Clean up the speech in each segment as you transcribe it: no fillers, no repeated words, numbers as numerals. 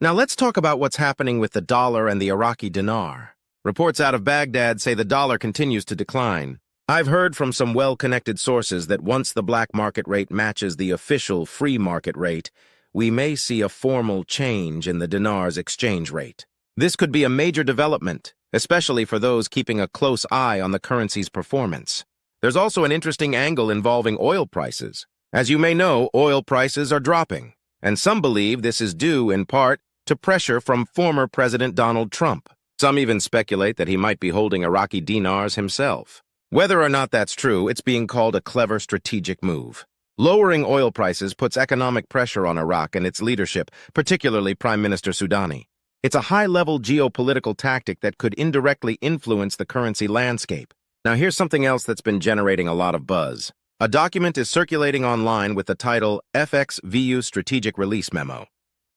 Now let's talk about what's happening with the dollar and the Iraqi dinar. Reports out of Baghdad say the dollar continues to decline. I've heard from some well-connected sources that once the black market rate matches the official free market rate, we may see a formal change in the dinar's exchange rate. This could be a major development, especially for those keeping a close eye on the currency's performance. There's also an interesting angle involving oil prices. As you may know, oil prices are dropping, and some believe this is due, in part, to pressure from former President Donald Trump. Some even speculate that he might be holding Iraqi dinars himself. Whether or not that's true, it's being called a clever strategic move. Lowering oil prices puts economic pressure on Iraq and its leadership, particularly Prime Minister Soudani. It's a high-level geopolitical tactic that could indirectly influence the currency landscape. Now here's something else that's been generating a lot of buzz. A document is circulating online with the title FX-VU Strategic Release Memo.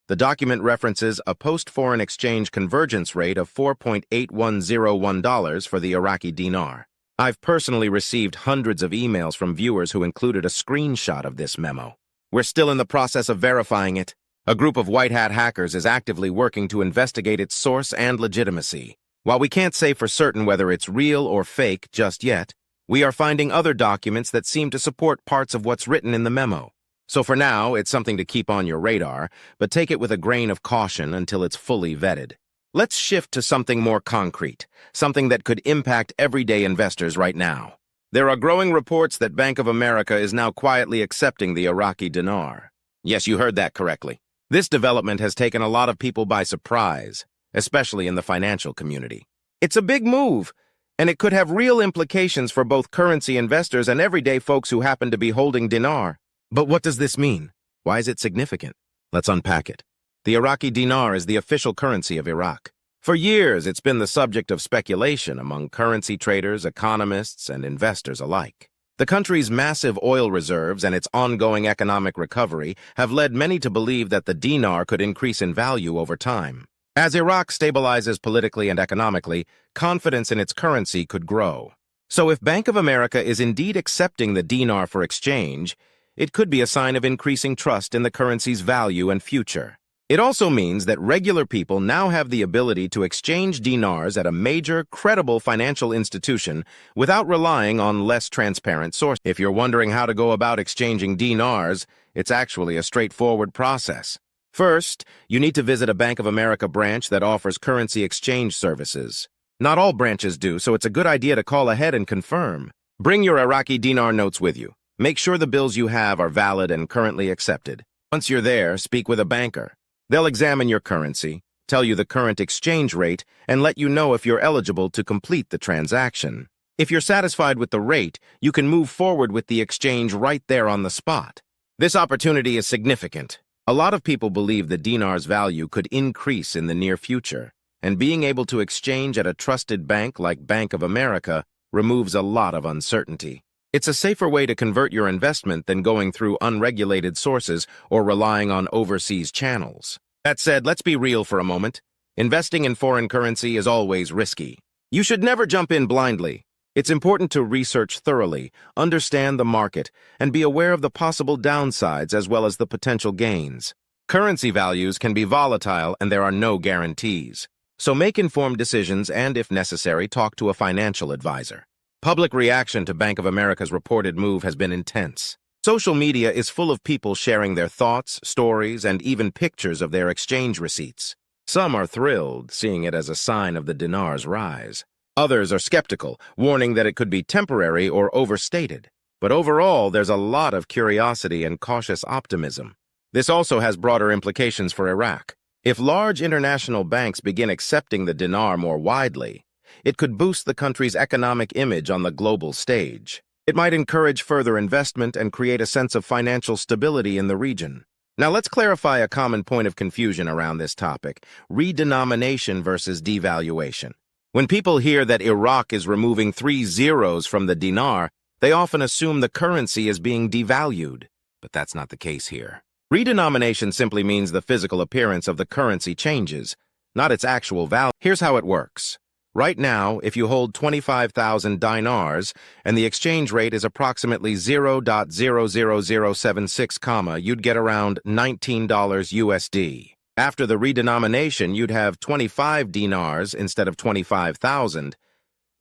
The document references a post-foreign exchange convergence rate of $4.8101 for the Iraqi dinar. I've personally received hundreds of emails from viewers who included a screenshot of this memo. We're still in the process of verifying it. A group of white-hat hackers is actively working to investigate its source and legitimacy. While we can't say for certain whether it's real or fake just yet, we are finding other documents that seem to support parts of what's written in the memo. So for now, it's something to keep on your radar, but take it with a grain of caution until it's fully vetted. Let's shift to something more concrete, something that could impact everyday investors right now. There are growing reports that Bank of America is now quietly accepting the Iraqi dinar. Yes, you heard that correctly. This development has taken a lot of people by surprise, especially in the financial community. It's a big move, and it could have real implications for both currency investors and everyday folks who happen to be holding dinar. But what does this mean? Why is it significant? Let's unpack it. The Iraqi dinar is the official currency of Iraq. For years, it's been the subject of speculation among currency traders, economists, and investors alike. The country's massive oil reserves and its ongoing economic recovery have led many to believe that the dinar could increase in value over time. As Iraq stabilizes politically and economically, confidence in its currency could grow. So if Bank of America is indeed accepting the dinar for exchange, it could be a sign of increasing trust in the currency's value and future. It also means that regular people now have the ability to exchange dinars at a major, credible financial institution without relying on less transparent sources. If you're wondering how to go about exchanging dinars, it's actually a straightforward process. First, you need to visit a Bank of America branch that offers currency exchange services. Not all branches do, so it's a good idea to call ahead and confirm. Bring your Iraqi dinar notes with you. Make sure the bills you have are valid and currently accepted. Once you're there, speak with a banker. They'll examine your currency, tell you the current exchange rate, and let you know if you're eligible to complete the transaction. If you're satisfied with the rate, you can move forward with the exchange right there on the spot. This opportunity is significant. A lot of people believe the dinar's value could increase in the near future, and being able to exchange at a trusted bank like Bank of America removes a lot of uncertainty. It's a safer way to convert your investment than going through unregulated sources or relying on overseas channels. That said, let's be real for a moment. Investing in foreign currency is always risky. You should never jump in blindly. It's important to research thoroughly, understand the market, and be aware of the possible downsides as well as the potential gains. Currency values can be volatile and there are no guarantees. So make informed decisions and, if necessary, talk to a financial advisor. Public reaction to Bank of America's reported move has been intense. Social media is full of people sharing their thoughts, stories, and even pictures of their exchange receipts. Some are thrilled, seeing it as a sign of the dinar's rise. Others are skeptical, warning that it could be temporary or overstated. But overall, there's a lot of curiosity and cautious optimism. This also has broader implications for Iraq. If large international banks begin accepting the dinar more widely, it could boost the country's economic image on the global stage. It might encourage further investment and create a sense of financial stability in the region. Now let's clarify a common point of confusion around this topic: redenomination versus devaluation. When people hear that Iraq is removing 3 zeros from the dinar, they often assume the currency is being devalued. But that's not the case here. Redenomination simply means the physical appearance of the currency changes, not its actual value. Here's how it works. Right now, if you hold 25,000 dinars and the exchange rate is approximately 0.00076, you'd get around $19 USD. After the redenomination, you'd have 25 dinars instead of 25,000,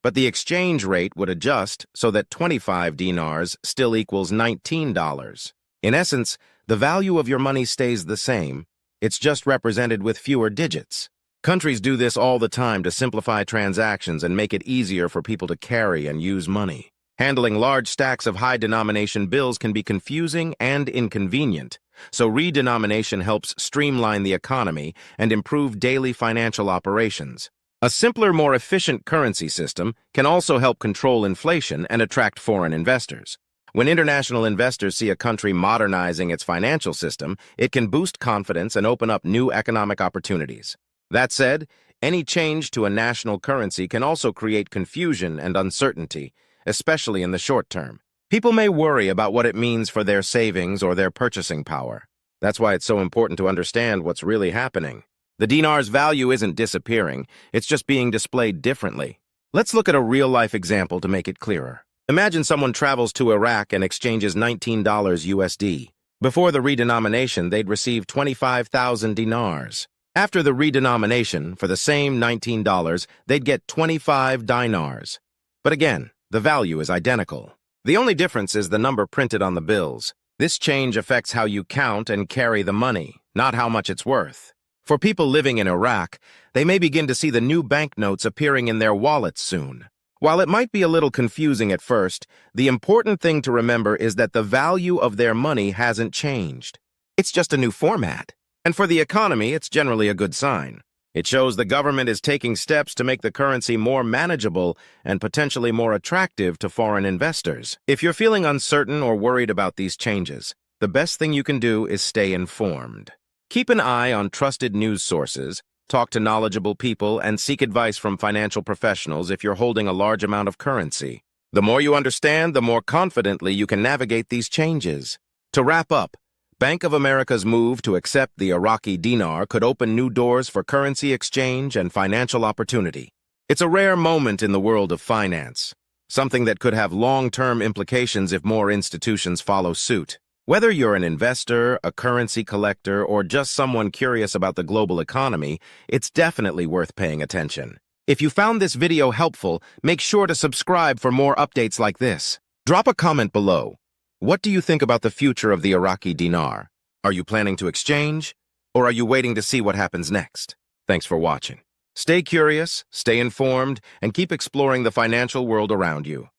but the exchange rate would adjust so that 25 dinars still equals $19. In essence, the value of your money stays the same. It's just represented with fewer digits. Countries do this all the time to simplify transactions and make it easier for people to carry and use money. Handling large stacks of high-denomination bills can be confusing and inconvenient, so redenomination helps streamline the economy and improve daily financial operations. A simpler, more efficient currency system can also help control inflation and attract foreign investors. When international investors see a country modernizing its financial system, it can boost confidence and open up new economic opportunities. That said, any change to a national currency can also create confusion and uncertainty, especially in the short term. People may worry about what it means for their savings or their purchasing power. That's why it's so important to understand what's really happening. The dinar's value isn't disappearing, it's just being displayed differently. Let's look at a real-life example to make it clearer. Imagine someone travels to Iraq and exchanges $19 USD. Before the redenomination, they'd receive 25,000 dinars. After the redenomination, for the same $19, they'd get 25 dinars. But again, the value is identical. The only difference is the number printed on the bills. This change affects how you count and carry the money, not how much it's worth. For people living in Iraq, they may begin to see the new banknotes appearing in their wallets soon. While it might be a little confusing at first, the important thing to remember is that the value of their money hasn't changed. It's just a new format. And for the economy, it's generally a good sign. It shows the government is taking steps to make the currency more manageable and potentially more attractive to foreign investors. If you're feeling uncertain or worried about these changes, the best thing you can do is stay informed. Keep an eye on trusted news sources, talk to knowledgeable people, and seek advice from financial professionals if you're holding a large amount of currency. The more you understand, the more confidently you can navigate these changes. To wrap up, Bank of America's move to accept the Iraqi dinar could open new doors for currency exchange and financial opportunity. It's a rare moment in the world of finance, something that could have long-term implications if more institutions follow suit. Whether you're an investor, a currency collector, or just someone curious about the global economy, it's definitely worth paying attention. If you found this video helpful, make sure to subscribe for more updates like this. Drop a comment below. What do you think about the future of the Iraqi dinar? Are you planning to exchange, or are you waiting to see what happens next? Thanks for watching. Stay curious, stay informed, and keep exploring the financial world around you.